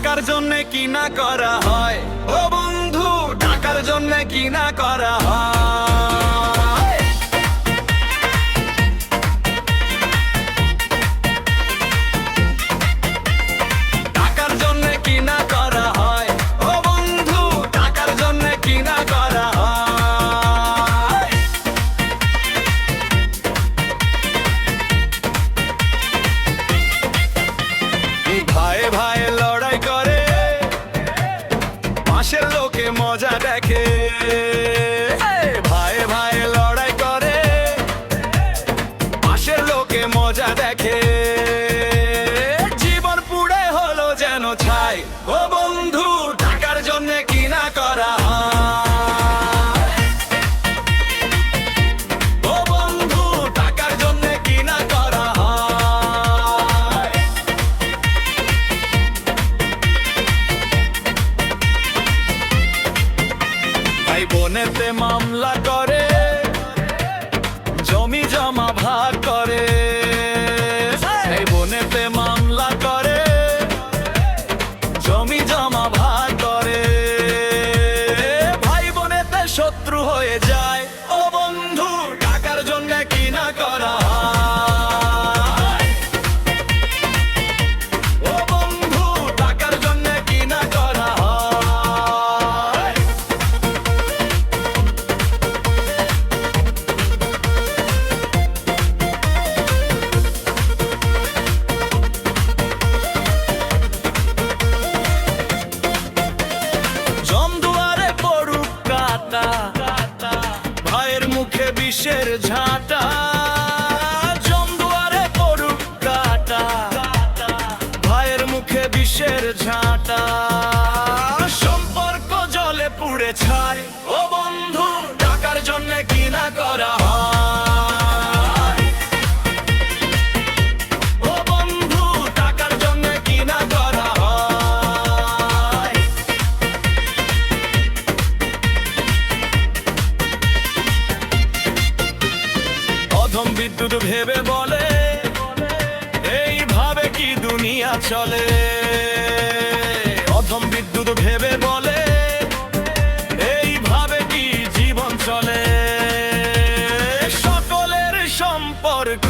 টাকার জন্য কি না করা হয় ও বন্ধু, টাকার জন্য কি না করা হয়। টাকার জন্য কি না করা হয় ও বন্ধু, টাকার জন্য কি না করা হয়। ভাই ভাই লড়াই করে, পাশের লোকে মজা দেখে। ভাই ভাই লড়াই করে, পাশের লোকে মজা দেখে। জীবন পুড়ে হলো যেন ছাই ও বন্ধু, টাকার জন্য কি না করা হয়। ও বন্ধু, টাকার জন্য কি না করা হয়। ভাই বোনেতে মামলা করে, জমি জমা ভাগ করে। ভাই বোনেতে মামলা করে, জমি জমা ভাগ করে। ভাই বোনেতে শত্রু হয়ে যায় ও বন্ধু, টাকার জন্য কি না করা হয়। ও বন্ধু, টাকার জন্য কি না করা হয়। জমদুয়ারে পড়ুক কাটা, ভাইয়ের মুখে বিষের ঝাঁটা। জমদুয়ারে পড়ুক কাটা, ভাইয়ের মুখে বিষের ঝাঁটা। সম্পর্ক জলে পুড়ে ছাই ও বন্ধু, টাকার জন্য কি না করা হয়। ও বন্ধু, টাকার জন্য কি না করা হয়। অধম বিদ্যুৎ ভেবে বলে, এইভাবে কি দুনিয়া চলে। অধম বিদ্যুৎ ভেবে বলে, এইভাবে কি জীবন চলে। সকলের সম্পর্ক